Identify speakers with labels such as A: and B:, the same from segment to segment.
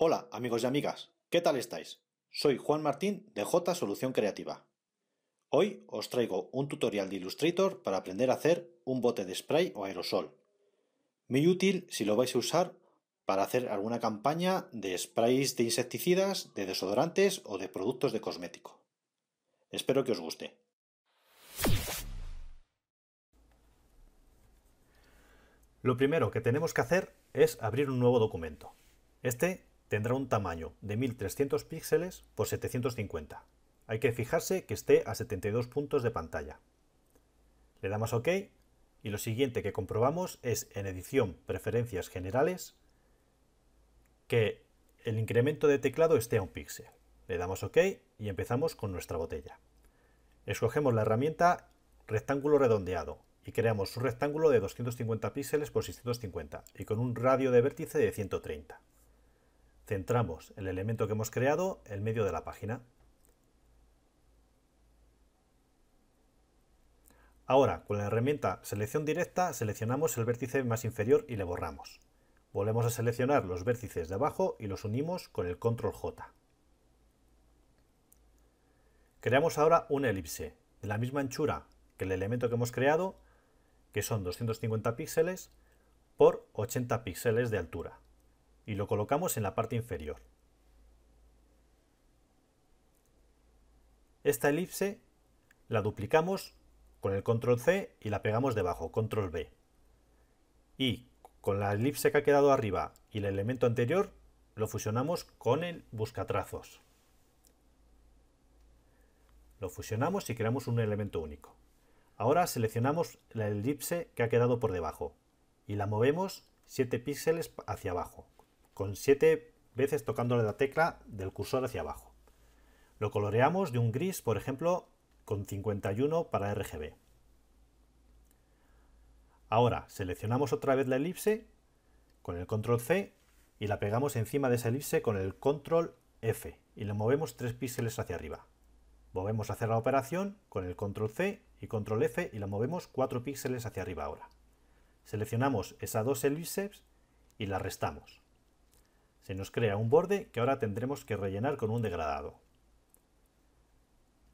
A: Hola amigos y amigas, ¿qué tal estáis? Soy Juan Martín de J Solución Creativa. Hoy os traigo un tutorial de Illustrator para aprender a hacer un bote de spray o aerosol. Muy útil si lo vais a usar para hacer alguna campaña de sprays de insecticidas, de desodorantes o de productos de cosmético. Espero que os guste.
B: Lo primero que tenemos que hacer es abrir un nuevo documento. Este tendrá un tamaño de 1300 píxeles por 750. Hay que fijarse que esté a 72 puntos de pantalla. Le damos OK y lo siguiente que comprobamos es en edición preferencias generales que el incremento de teclado esté a 1 píxel. Le damos OK y empezamos con nuestra botella. Escogemos la herramienta rectángulo redondeado y creamos un rectángulo de 250 píxeles por 650 y con un radio de vértice de 130. Centramos el elemento que hemos creado en medio de la página. Ahora, con la herramienta selección directa, seleccionamos el vértice más inferior y le borramos. Volvemos a seleccionar los vértices de abajo y los unimos con el control J. Creamos ahora una elipse de la misma anchura que el elemento que hemos creado, que son 250 píxeles por 80 píxeles de altura, y lo colocamos en la parte inferior. Esta elipse la duplicamos con el control C y la pegamos debajo, control V. Y con la elipse que ha quedado arriba y el elemento anterior lo fusionamos con el buscatrazos. Lo fusionamos y creamos un elemento único. Ahora seleccionamos la elipse que ha quedado por debajo y la movemos 7 píxeles hacia abajo, con 7 veces tocándole la tecla del cursor hacia abajo. Lo coloreamos de un gris, por ejemplo, con 51 para RGB. Ahora seleccionamos otra vez la elipse con el control C y la pegamos encima de esa elipse con el control F y la movemos 3 píxeles hacia arriba. Volvemos a hacer la operación con el control C y control F y la movemos 4 píxeles hacia arriba ahora. Seleccionamos esas dos elipses y las restamos. Se nos crea un borde que ahora tendremos que rellenar con un degradado.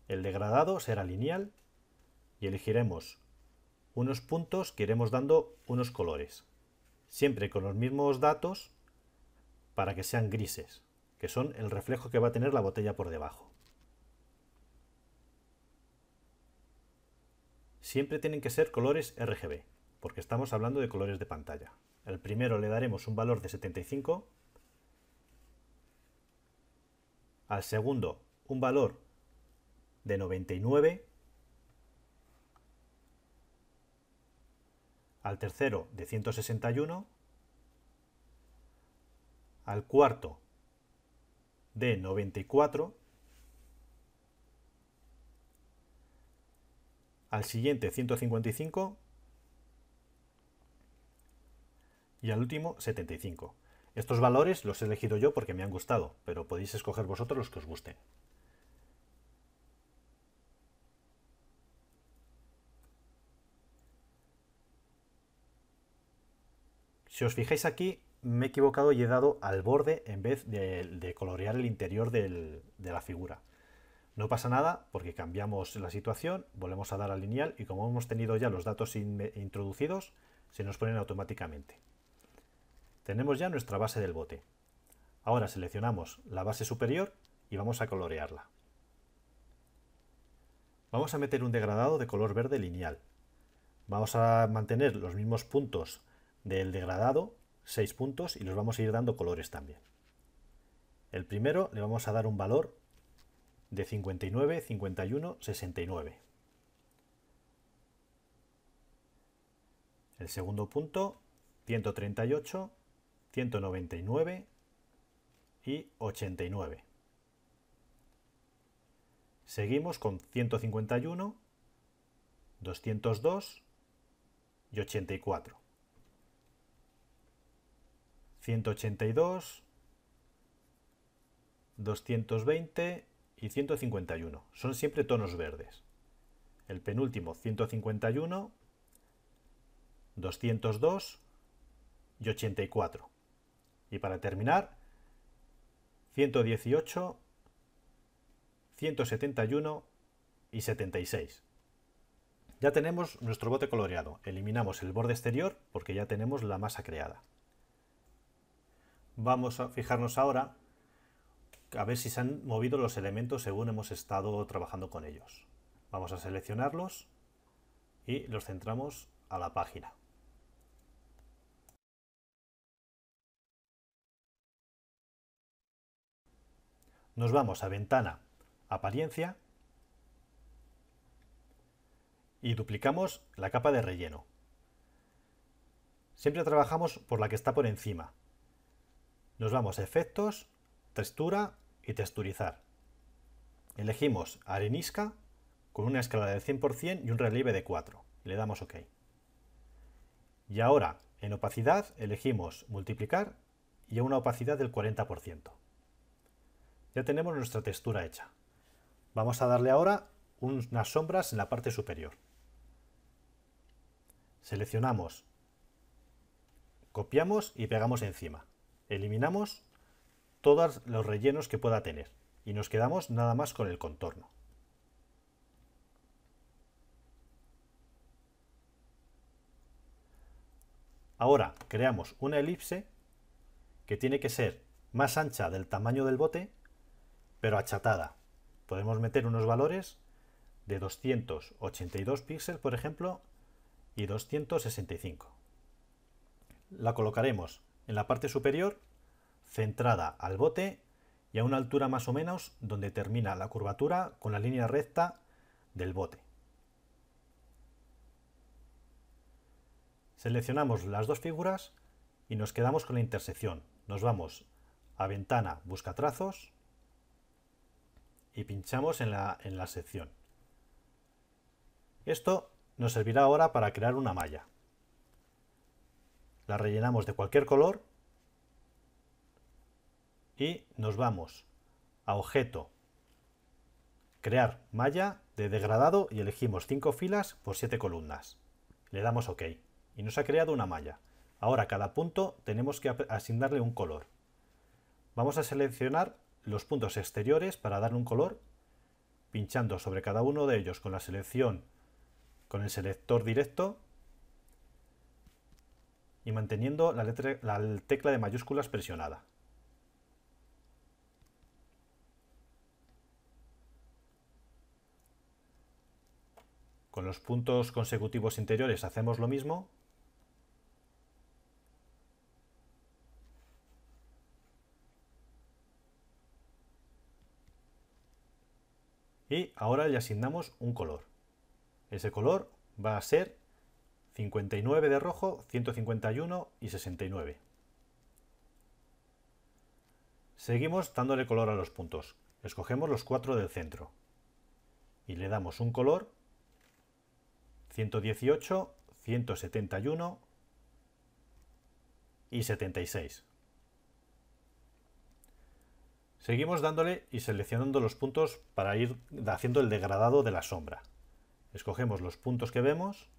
B: El degradado será lineal y elegiremos unos puntos que iremos dando unos colores, siempre con los mismos datos para que sean grises, que son el reflejo que va a tener la botella por debajo. Siempre tienen que ser colores RGB, porque estamos hablando de colores de pantalla. El primero le daremos un valor de 75, al segundo un valor de 99, al tercero de 161, al cuarto de 94, al siguiente 155 y al último 75. Estos valores los he elegido yo porque me han gustado, pero podéis escoger vosotros los que os gusten. Si os fijáis aquí, me he equivocado y he dado al borde en vez de colorear el interior de la figura. No pasa nada porque cambiamos la situación, volvemos a dar al lineal y como hemos tenido ya los datos introducidos, se nos ponen automáticamente. Tenemos ya nuestra base del bote. Ahora seleccionamos la base superior y vamos a colorearla. Vamos a meter un degradado de color verde lineal. Vamos a mantener los mismos puntos del degradado, 6 puntos, y los vamos a ir dando colores también. El primero le vamos a dar un valor de 59, 51, 69. El segundo punto, 138, 199 y 89. Seguimos con 151, 202 y 84. 182, 220 y 151. Son siempre tonos verdes. El penúltimo 151, 202 y 84. Y para terminar, 118, 171 y 76. Ya tenemos nuestro bote coloreado. Eliminamos el borde exterior porque ya tenemos la masa creada. Vamos a fijarnos ahora a ver si se han movido los elementos según hemos estado trabajando con ellos. Vamos a seleccionarlos y los centramos a la página. Nos vamos a Ventana, Apariencia y duplicamos la capa de relleno. Siempre trabajamos por la que está por encima. Nos vamos a Efectos, Textura y Texturizar. Elegimos arenisca con una escala del 100% y un relieve de 4. Le damos OK. Y ahora en opacidad elegimos multiplicar y a una opacidad del 40%. Ya tenemos nuestra textura hecha. Vamos a darle ahora unas sombras en la parte superior. Seleccionamos, copiamos y pegamos encima. Eliminamos todos los rellenos que pueda tener y nos quedamos nada más con el contorno. Ahora creamos una elipse que tiene que ser más ancha del tamaño del bote, pero achatada. Podemos meter unos valores de 282 píxeles, por ejemplo, y 265. La colocaremos en la parte superior, centrada al bote y a una altura más o menos donde termina la curvatura con la línea recta del bote. Seleccionamos las dos figuras y nos quedamos con la intersección. Nos vamos a Ventana, Busca trazos y pinchamos en la sección. Esto nos servirá ahora para crear una malla. La rellenamos de cualquier color y nos vamos a Objeto, Crear malla de degradado y elegimos 5 filas por 7 columnas. Le damos OK y nos ha creado una malla. Ahora a cada punto tenemos que asignarle un color. Vamos a seleccionar los puntos exteriores para darle un color, pinchando sobre cada uno de ellos con la selección con el selector directo y manteniendo la tecla de mayúsculas presionada. Con los puntos consecutivos interiores hacemos lo mismo. Y ahora le asignamos un color. Ese color va a ser 59 de rojo, 151 y 69. Seguimos dándole color a los puntos. Escogemos los 4 del centro y le damos un color 118, 171 y 76. Seguimos dándole y seleccionando los puntos para ir haciendo el degradado de la sombra. Escogemos los puntos que vemos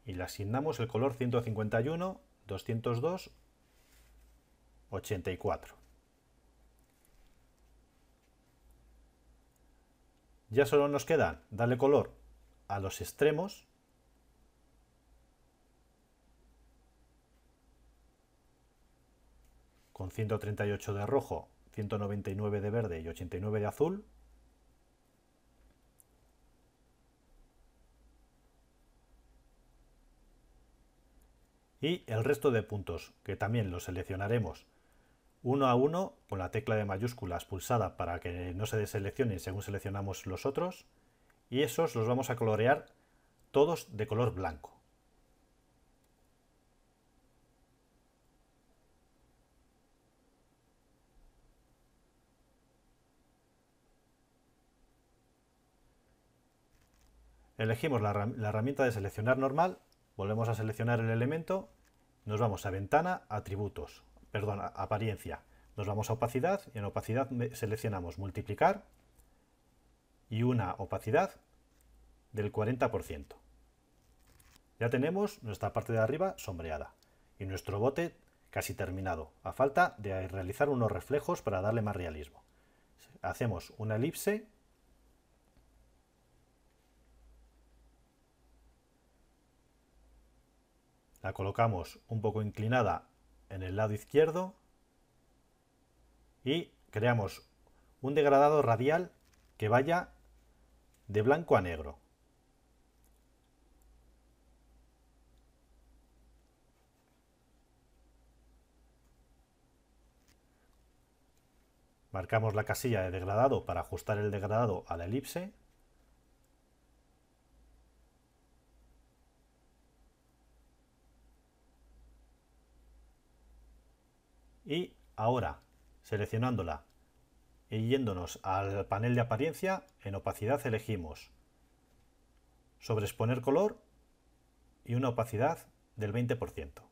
B: y le asignamos el color 151, 202, 84. Ya solo nos queda darle color a los extremos con 138 de rojo, 199 de verde y 89 de azul. Y el resto de puntos, que también los seleccionaremos uno a uno con la tecla de mayúsculas pulsada para que no se deseleccionen según seleccionamos los otros. Y esos los vamos a colorear todos de color blanco. Elegimos la herramienta de seleccionar normal, volvemos a seleccionar el elemento, nos vamos a Ventana, Atributos, perdón, Apariencia, nos vamos a Opacidad y en Opacidad seleccionamos Multiplicar y una opacidad del 40%. Ya tenemos nuestra parte de arriba sombreada y nuestro bote casi terminado, a falta de realizar unos reflejos para darle más realismo. Hacemos una elipse, la colocamos un poco inclinada en el lado izquierdo y creamos un degradado radial que vaya de blanco a negro. Marcamos la casilla de degradado para ajustar el degradado a la elipse. Y ahora, seleccionándola y yéndonos al panel de apariencia, en opacidad elegimos sobreexponer color y una opacidad del 20%.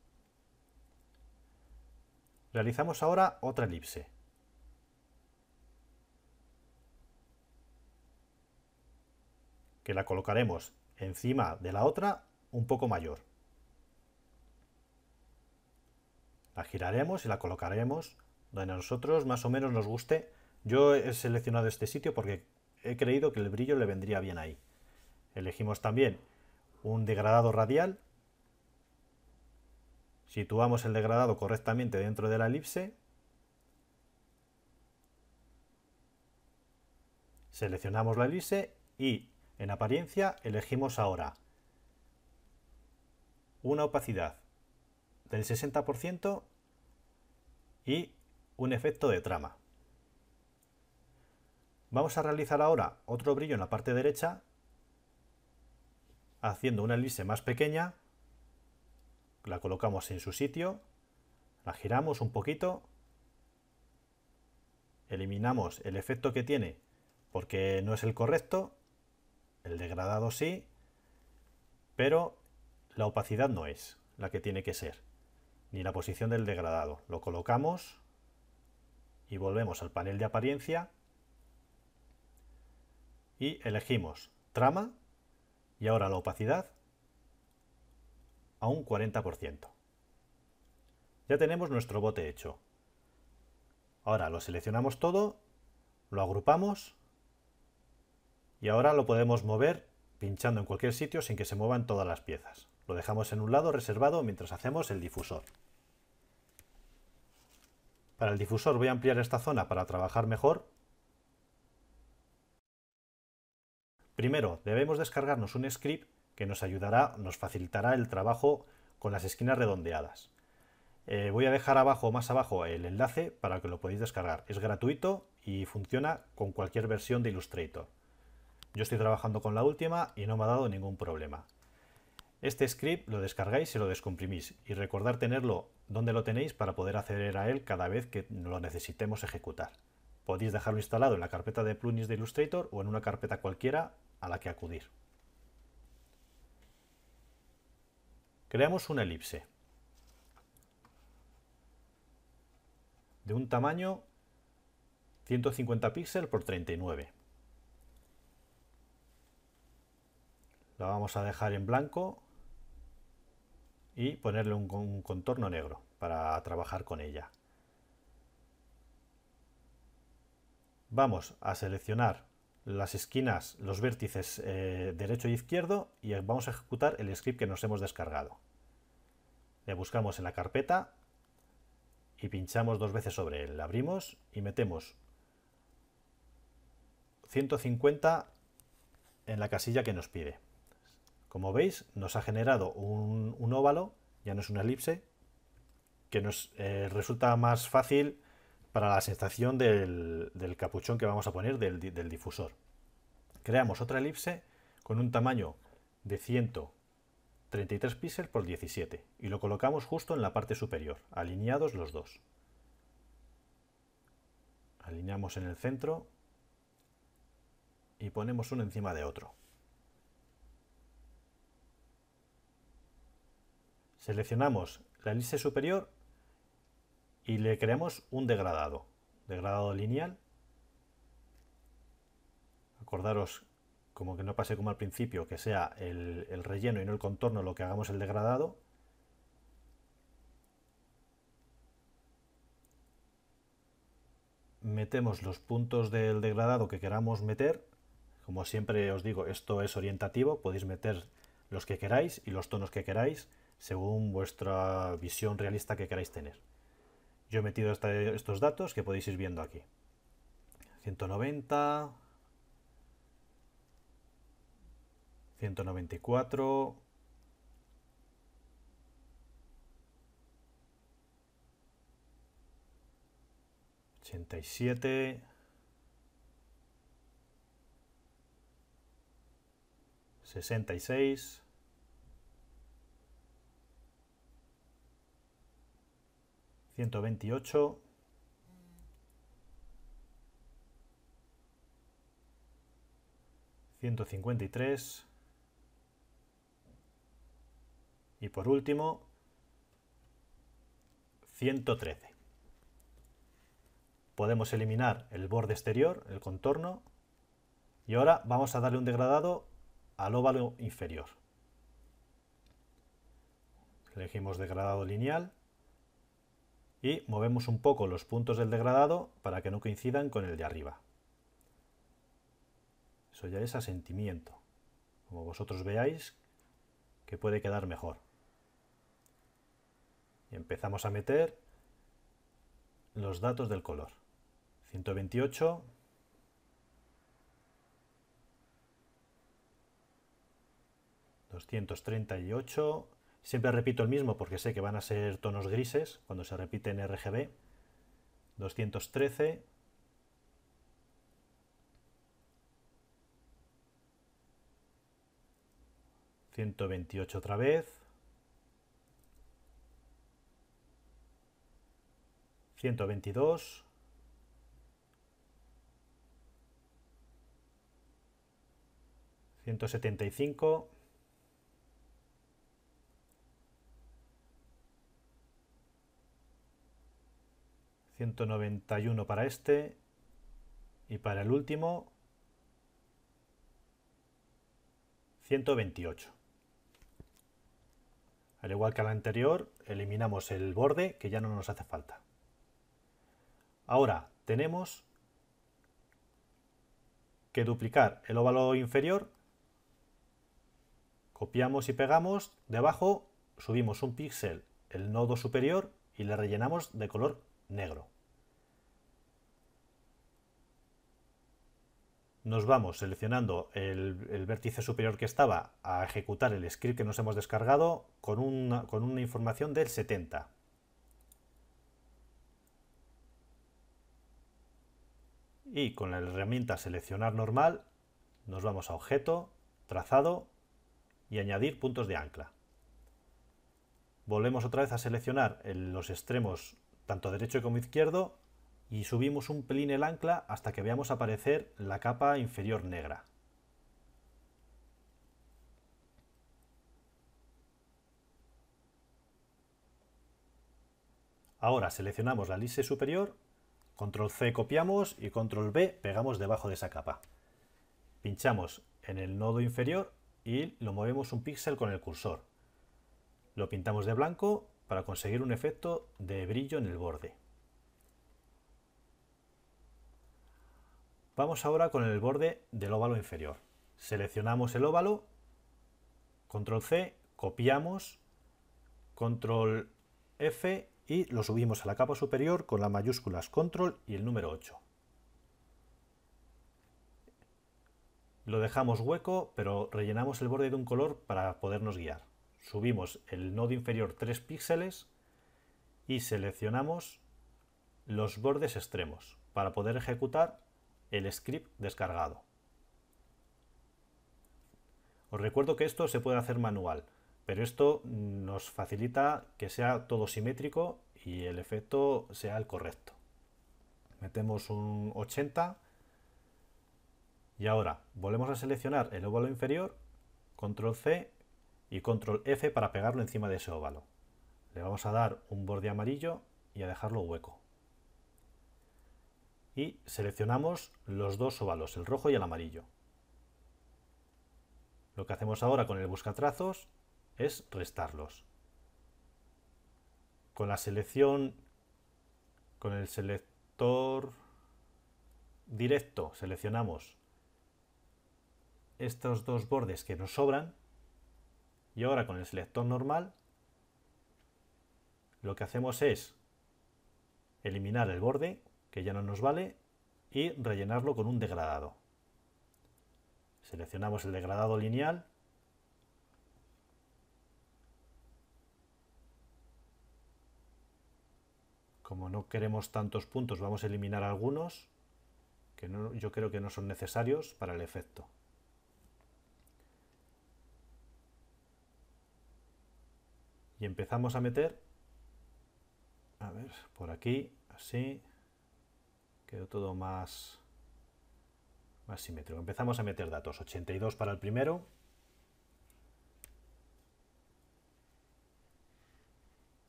B: Realizamos ahora otra elipse. Que la colocaremos encima de la otra un poco mayor. La giraremos y la colocaremos donde a nosotros más o menos nos guste. Yo he seleccionado este sitio porque he creído que el brillo le vendría bien ahí. Elegimos también un degradado radial. Situamos el degradado correctamente dentro de la elipse. Seleccionamos la elipse y en apariencia elegimos ahora una opacidad del 60% y un efecto de trama. Vamos a realizar ahora otro brillo en la parte derecha, haciendo una elipse más pequeña, la colocamos en su sitio, la giramos un poquito, eliminamos el efecto que tiene porque no es el correcto, el degradado sí, pero la opacidad no es la que tiene que ser, ni la posición del degradado. Lo colocamos y volvemos al panel de apariencia y elegimos trama y ahora la opacidad a un 40%. Ya tenemos nuestro bote hecho. Ahora lo seleccionamos todo, lo agrupamos y ahora lo podemos mover pinchando en cualquier sitio sin que se muevan todas las piezas. Lo dejamos en un lado reservado mientras hacemos el difusor. Para el difusor voy a ampliar esta zona para trabajar mejor. Primero debemos descargarnos un script que nos ayudará, nos facilitará el trabajo con las esquinas redondeadas. Voy a dejar abajo, más abajo, el enlace para que lo podáis descargar. Es gratuito y funciona con cualquier versión de Illustrator. Yo estoy trabajando con la última y no me ha dado ningún problema. Este script lo descargáis y lo descomprimís y recordar tenerlo donde lo tenéis para poder acceder a él cada vez que lo necesitemos ejecutar. Podéis dejarlo instalado en la carpeta de plugins de Illustrator o en una carpeta cualquiera a la que acudir. Creamos una elipse de un tamaño 150 píxeles por 39. La vamos a dejar en blanco y ponerle un contorno negro para trabajar con ella. Vamos a seleccionar las esquinas, los vértices derecho e izquierdo y vamos a ejecutar el script que nos hemos descargado. Le buscamos en la carpeta y pinchamos dos veces sobre él. La abrimos y metemos 150 en la casilla que nos pide. Como veis, nos ha generado un óvalo, ya no es una elipse, que nos resulta más fácil para la sensación del capuchón que vamos a poner del difusor. Creamos otra elipse con un tamaño de 133 píxeles por 17 y lo colocamos justo en la parte superior, alineados los dos. Alineamos en el centro y ponemos uno encima de otro. Seleccionamos la elipse superior y le creamos un degradado lineal. Acordaros, como que no pase como al principio, que sea el relleno y no el contorno lo que hagamos el degradado. metemos los puntos del degradado que queramos meter. Como siempre os digo, esto es orientativo, podéis meter los que queráis y los tonos que queráis según vuestra visión realista que queráis tener. Yo he metido estos datos que podéis ir viendo aquí. 190, 194, 87, 66, 128, 153 y por último 113. Podemos eliminar el borde exterior, el contorno, y ahora vamos a darle un degradado al óvalo inferior. Elegimos degradado lineal y movemos un poco los puntos del degradado para que no coincidan con el de arriba. Eso ya es asentimiento, como vosotros veáis que puede quedar mejor. Y empezamos a meter los datos del color. 128, 238, siempre repito el mismo porque sé que van a ser tonos grises cuando se repite en RGB. 213, 128 otra vez, 122, 175, 191 para este y para el último 128. Al igual que al anterior, eliminamos el borde que ya no nos hace falta. Ahora tenemos que duplicar el óvalo inferior, copiamos y pegamos, debajo subimos un píxel el nodo superior y le rellenamos de color negro. Nos vamos seleccionando el vértice superior que estaba a ejecutar el script que nos hemos descargado con una información del 70. Y con la herramienta seleccionar normal nos vamos a objeto, trazado y añadir puntos de ancla. Volvemos otra vez a seleccionar los extremos tanto derecho como izquierdo y subimos un pelín el ancla hasta que veamos aparecer la capa inferior negra. Ahora seleccionamos la elipse superior, control C copiamos y control V pegamos debajo de esa capa. Pinchamos en el nodo inferior y lo movemos un píxel con el cursor. Lo pintamos de blanco para conseguir un efecto de brillo en el borde. Vamos ahora con el borde del óvalo inferior. Seleccionamos el óvalo, control C, copiamos, control F y lo subimos a la capa superior con las mayúsculas control y el número 8. Lo dejamos hueco, pero rellenamos el borde de un color para podernos guiar. Subimos el nodo inferior 3 píxeles y seleccionamos los bordes extremos para poder ejecutar el script descargado. Os recuerdo que esto se puede hacer manual, pero esto nos facilita que sea todo simétrico y el efecto sea el correcto. Metemos un 80 y ahora volvemos a seleccionar el óvalo inferior, control C y control F para pegarlo encima de ese óvalo. Le vamos a dar un borde amarillo y a dejarlo hueco. Y seleccionamos los dos óvalos, el rojo y el amarillo. Lo que hacemos ahora con el buscatrazos es restarlos. Con la selección, con el selector directo seleccionamos estos dos bordes que nos sobran y ahora con el selector normal lo que hacemos es eliminar el borde, que ya no nos vale, y rellenarlo con un degradado. Seleccionamos el degradado lineal. Como no queremos tantos puntos, vamos a eliminar algunos que yo creo que no son necesarios para el efecto. Y empezamos a meter, a ver, por aquí, así, quedó todo más simétrico. Empezamos a meter datos, 82 para el primero,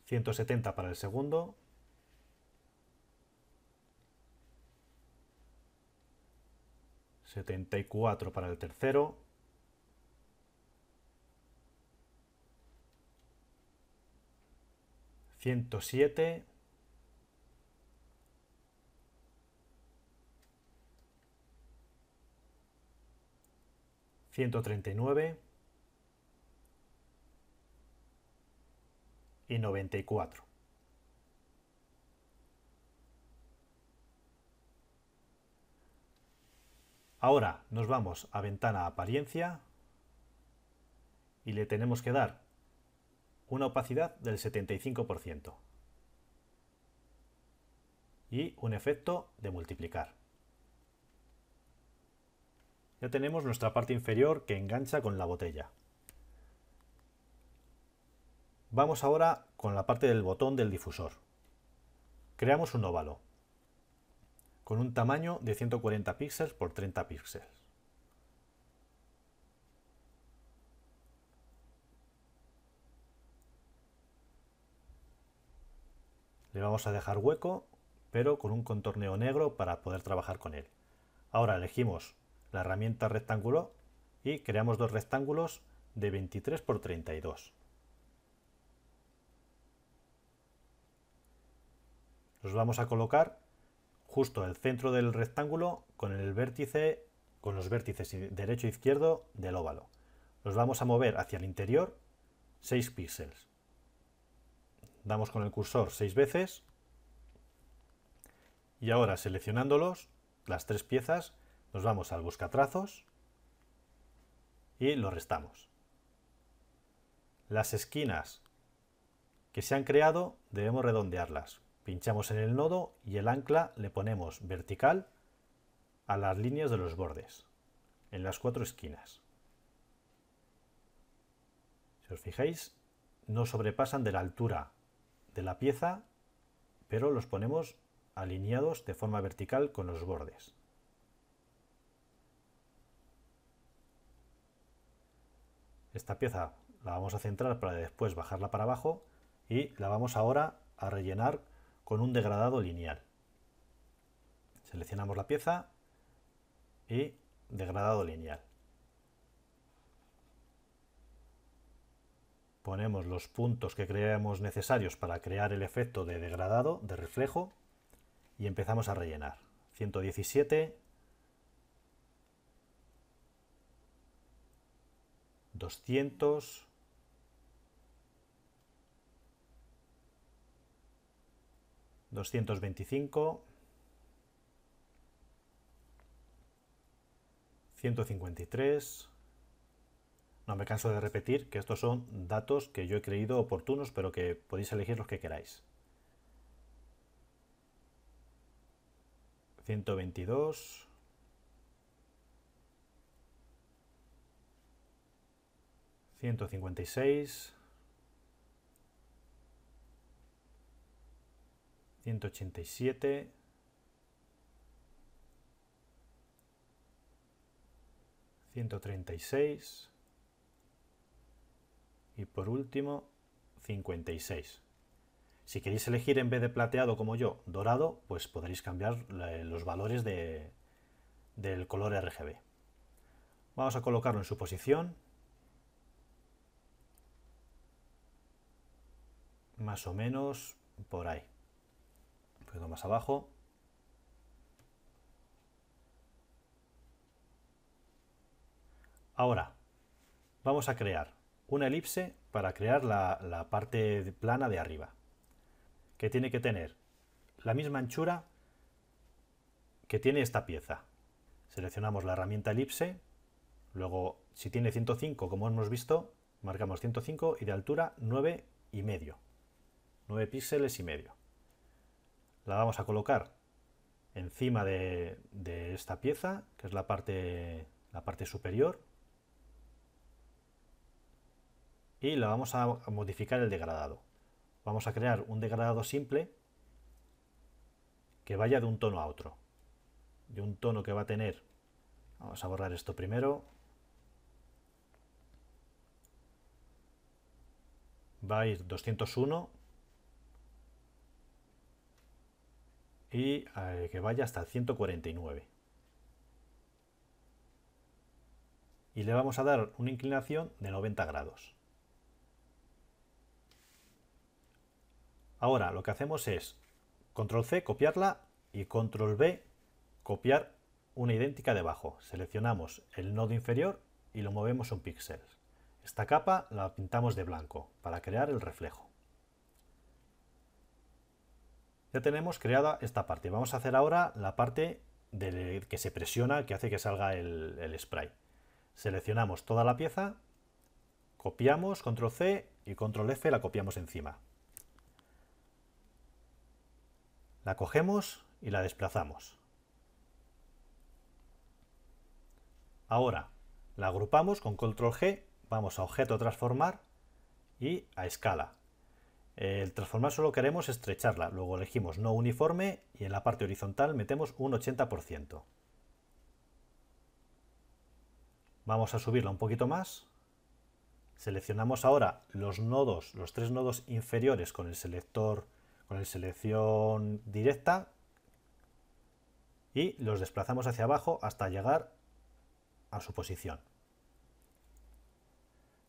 B: 170 para el segundo, 74 para el tercero, 107, 139 y 94. Ahora nos vamos a ventana apariencia y le tenemos que dar una opacidad del 75% y un efecto de multiplicar. Ya tenemos nuestra parte inferior que engancha con la botella. Vamos ahora con la parte del botón del difusor. Creamos un óvalo con un tamaño de 140 píxeles por 30 píxeles. Le vamos a dejar hueco, pero con un contorneo negro para poder trabajar con él. Ahora elegimos la herramienta rectángulo y creamos dos rectángulos de 23 por 32. Los vamos a colocar justo al centro del rectángulo con los vértices derecho e izquierdo del óvalo. Los vamos a mover hacia el interior 6 píxeles. Damos con el cursor 6 veces y ahora seleccionándolos, las tres piezas, nos vamos al buscatrazos y lo restamos. Las esquinas que se han creado debemos redondearlas. Pinchamos en el nodo y el ancla le ponemos vertical a las líneas de los bordes, en las cuatro esquinas. Si os fijáis, no sobrepasan de la altura de la pieza, pero los ponemos alineados de forma vertical con los bordes. Esta pieza la vamos a centrar para después bajarla para abajo y la vamos ahora a rellenar con un degradado lineal. Seleccionamos la pieza y degradado lineal. Ponemos los puntos que creemos necesarios para crear el efecto de degradado, de reflejo, y empezamos a rellenar. 117, 200, 225, 153. No me canso de repetir que estos son datos que yo he creído oportunos, pero que podéis elegir los que queráis. 122, 156, 187, 136 y por último 56. Si queréis elegir en vez de plateado como yo, dorado, pues podréis cambiar los valores del color RGB. Vamos a colocarlo en su posición, más o menos por ahí, un poquito más abajo. Ahora vamos a crear una elipse para crear la parte plana de arriba, que tiene que tener la misma anchura que tiene esta pieza. Seleccionamos la herramienta elipse, luego si tiene 105, como hemos visto, marcamos 105 y de altura 9,5, 9 píxeles y medio. La vamos a colocar encima de esta pieza, que es la parte superior, y la vamos a modificar el degradado. Vamos a crear un degradado simple que vaya de un tono a otro. De un tono que va a tener, vamos a borrar esto primero, va a ir 201 y que vaya hasta el 149. Y le vamos a dar una inclinación de 90 grados. Ahora lo que hacemos es Control C, copiarla, y Control V, copiar una idéntica debajo. Seleccionamos el nodo inferior y lo movemos un píxel. Esta capa la pintamos de blanco para crear el reflejo. Ya tenemos creada esta parte. Vamos a hacer ahora la parte que se presiona, que hace que salga el spray. Seleccionamos toda la pieza, copiamos, Control C y Control F, la copiamos encima. La cogemos y la desplazamos. Ahora la agrupamos con Control G, vamos a Objeto, Transformar y a Escala. El transformar solo queremos estrecharla, luego elegimos No uniforme y en la parte horizontal metemos un 80%. Vamos a subirla un poquito más. Seleccionamos ahora los nodos, los tres nodos inferiores con el selector, con la selección directa, y los desplazamos hacia abajo hasta llegar a su posición.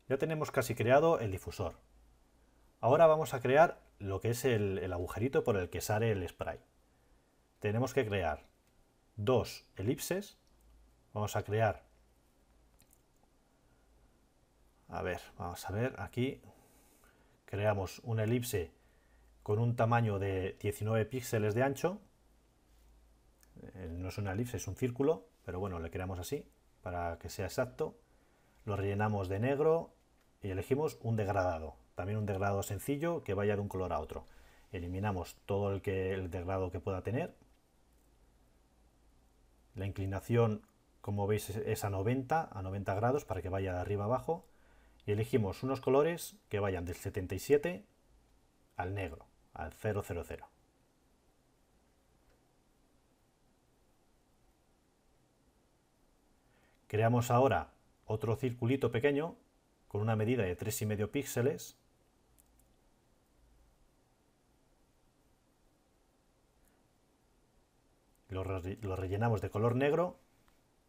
B: Ya tenemos casi creado el difusor. Ahora vamos a crear lo que es el agujerito por el que sale el spray. Tenemos que crear dos elipses. Vamos a crear, vamos a ver, aquí creamos una elipse con un tamaño de 19 píxeles de ancho. No es una elipse, es un círculo, pero bueno, le creamos así para que sea exacto. Lo rellenamos de negro y elegimos un degradado, también un degradado sencillo que vaya de un color a otro. Eliminamos todo el degradado que pueda tener. La inclinación, como veis, es a 90 grados para que vaya de arriba a abajo. Y elegimos unos colores que vayan del 77 al negro, al 000. Creamos ahora otro circulito pequeño con una medida de 3,5 píxeles. Lo rellenamos de color negro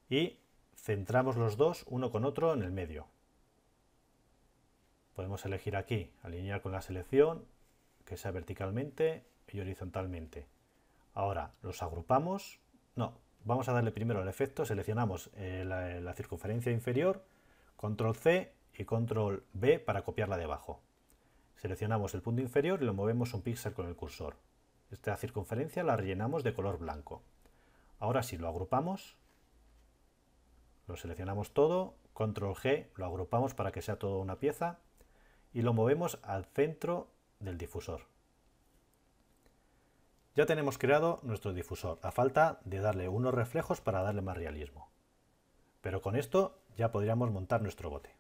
B: y centramos los dos uno con otro en el medio. Podemos elegir aquí, alinear con la selección, que sea verticalmente y horizontalmente. Ahora los agrupamos. No, vamos a darle primero el efecto. Seleccionamos la circunferencia inferior, Control C y Control V para copiarla debajo. Seleccionamos el punto inferior y lo movemos un píxel con el cursor. Esta circunferencia la rellenamos de color blanco. Ahora sí, lo agrupamos. Lo seleccionamos todo, Control G, lo agrupamos para que sea toda una pieza y lo movemos al centro del difusor. Ya tenemos creado nuestro difusor, a falta de darle unos reflejos para darle más realismo. Pero con esto ya podríamos montar nuestro bote.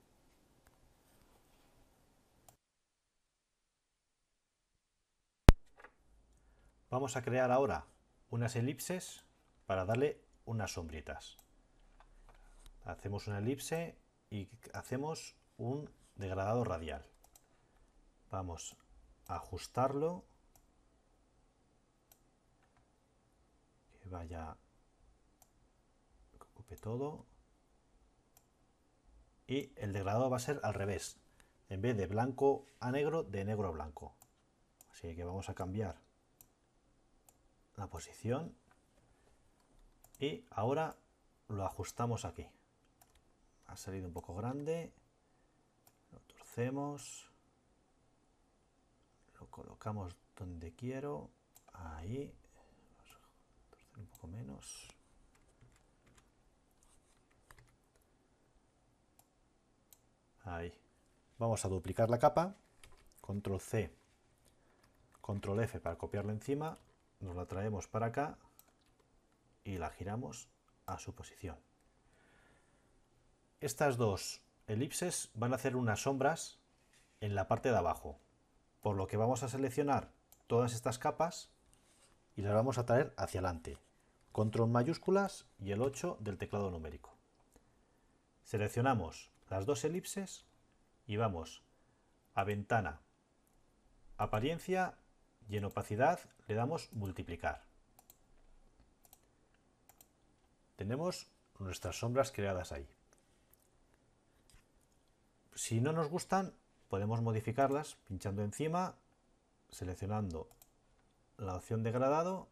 B: Vamos a crear ahora unas elipses para darle unas sombritas. Hacemos una elipse y hacemos un degradado radial. Vamos a ajustarlo, que vaya, que ocupe todo. Y el degradado va a ser al revés, en vez de blanco a negro, de negro a blanco. Así que vamos a cambiar la posición y ahora lo ajustamos aquí. ha salido un poco grande. Lo torcemos. Lo colocamos donde quiero. Ahí. Vamos a torcer un poco menos. Ahí. Vamos a duplicar la capa. Control C, Control F para copiarla encima. Nos la traemos para acá y la giramos a su posición. Estas dos elipses van a hacer unas sombras en la parte de abajo, por lo que vamos a seleccionar todas estas capas y las vamos a traer hacia adelante. Control mayúsculas y el 8 del teclado numérico. Seleccionamos las dos elipses y vamos a ventana, apariencia y en opacidad le damos multiplicar. Tenemos nuestras sombras creadas ahí. Si no nos gustan, podemos modificarlas pinchando encima, seleccionando la opción de gradado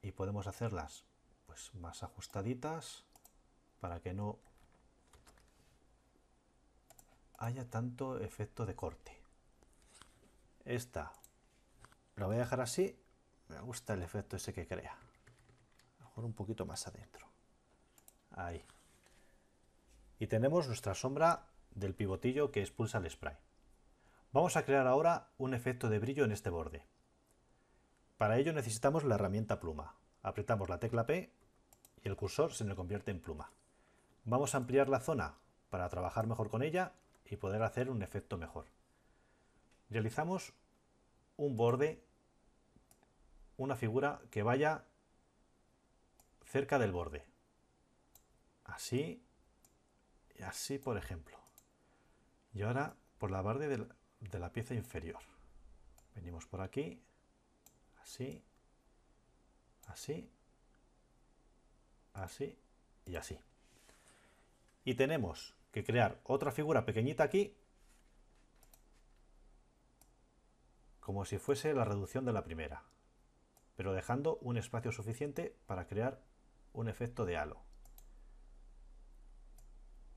B: y podemos hacerlas pues más ajustaditas para que no haya tanto efecto de corte. Esta la voy a dejar así. Me gusta el efecto ese que crea. A lo mejor un poquito más adentro. Ahí. Y tenemos nuestra sombra del pivotillo que expulsa el spray. Vamos a crear ahora un efecto de brillo en este borde. Para ello necesitamos la herramienta pluma. Apretamos la tecla P y el cursor se nos convierte en pluma. Vamos a ampliar la zona para trabajar mejor con ella y poder hacer un efecto mejor. Realizamos un borde, una figura que vaya cerca del borde. Así y así, por ejemplo. Y ahora por la borde de la pieza inferior. Venimos por aquí, así, así, así y así. Y tenemos que crear otra figura pequeñita aquí, como si fuese la reducción de la primera, pero dejando un espacio suficiente para crear un efecto de halo.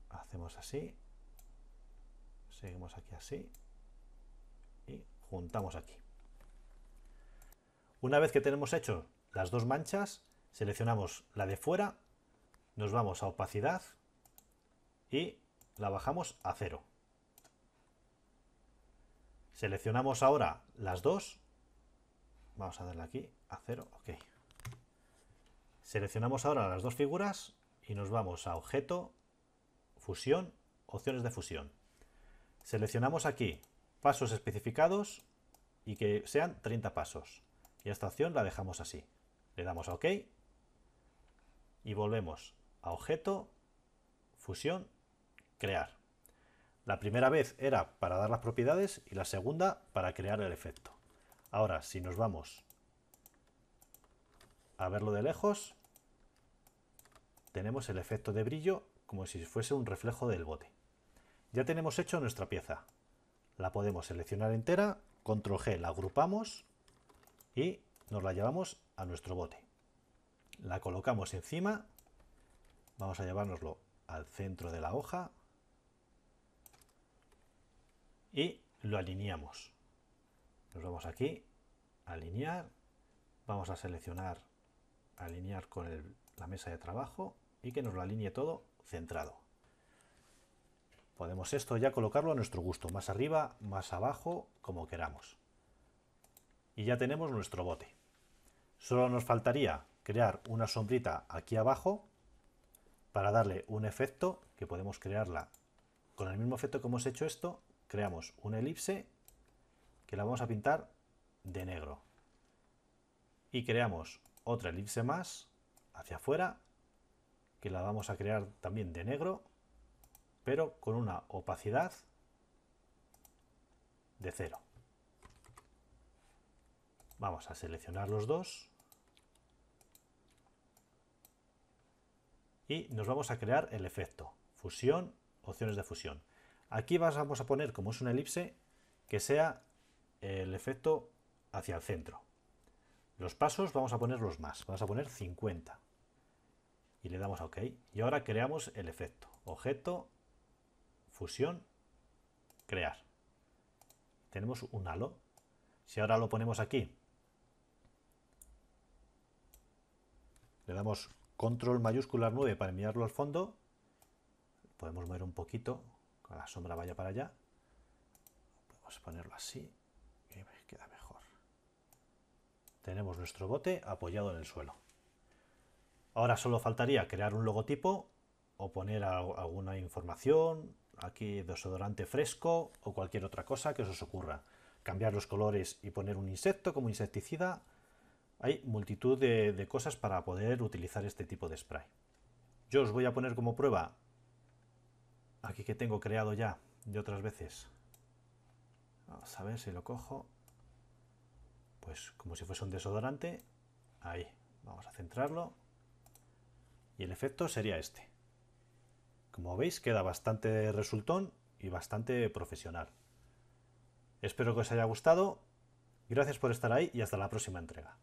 B: Hacemos así, seguimos aquí así y juntamos aquí. Una vez que tenemos hecho las dos manchas, seleccionamos la de fuera, nos vamos a opacidad y la bajamos a 0. Seleccionamos ahora las dos, vamos a darle aquí a 0, ok. Seleccionamos ahora las dos figuras y nos vamos a objeto, fusión, opciones de fusión. Seleccionamos aquí pasos especificados y que sean 30 pasos. Y esta opción la dejamos así. Le damos a OK y volvemos a objeto, fusión, crear. La primera vez era para dar las propiedades y la segunda para crear el efecto. Ahora, si nos vamos a verlo de lejos, tenemos el efecto de brillo como si fuese un reflejo del bote. Ya tenemos hecho nuestra pieza. La podemos seleccionar entera, control G, la agrupamos y nos la llevamos a nuestro bote. La colocamos encima, vamos a llevárnoslo al centro de la hoja y lo alineamos. Nos vamos aquí, alinear, vamos a seleccionar, alinear con la mesa de trabajo y que nos lo alinee todo centrado. Podemos esto ya colocarlo a nuestro gusto, más arriba, más abajo, como queramos. Y ya tenemos nuestro bote. Solo nos faltaría crear una sombrita aquí abajo para darle un efecto que podemos crearla con el mismo efecto que hemos hecho esto. Creamos una elipse que la vamos a pintar de negro y creamos otra elipse más hacia afuera que la vamos a crear también de negro, pero con una opacidad de 0. Vamos a seleccionar los dos y nos vamos a crear el efecto fusión, opciones de fusión. Aquí vamos a poner, como es una elipse, que sea el efecto hacia el centro. Los pasos vamos a ponerlos más, vamos a poner 50 y le damos a OK. Y ahora creamos el efecto objeto, fusión, crear. Tenemos un halo. Si ahora lo ponemos aquí, le damos control mayúscula 9 para enviarlo al fondo, podemos mover un poquito, que la sombra vaya para allá, podemos ponerlo así y queda mejor. Tenemos nuestro bote apoyado en el suelo. Ahora solo faltaría crear un logotipo o poner alguna información, aquí desodorante fresco o cualquier otra cosa que os ocurra. Cambiar los colores y poner un insecto como insecticida. Hay multitud de cosas para poder utilizar este tipo de spray. Yo os voy a poner como prueba, aquí que tengo creado ya de otras veces. Vamos a ver si lo cojo. Pues como si fuese un desodorante. Ahí, vamos a centrarlo. Y el efecto sería este. Como veis, queda bastante resultón y bastante profesional. Espero que os haya gustado. Gracias por estar ahí y hasta la próxima entrega.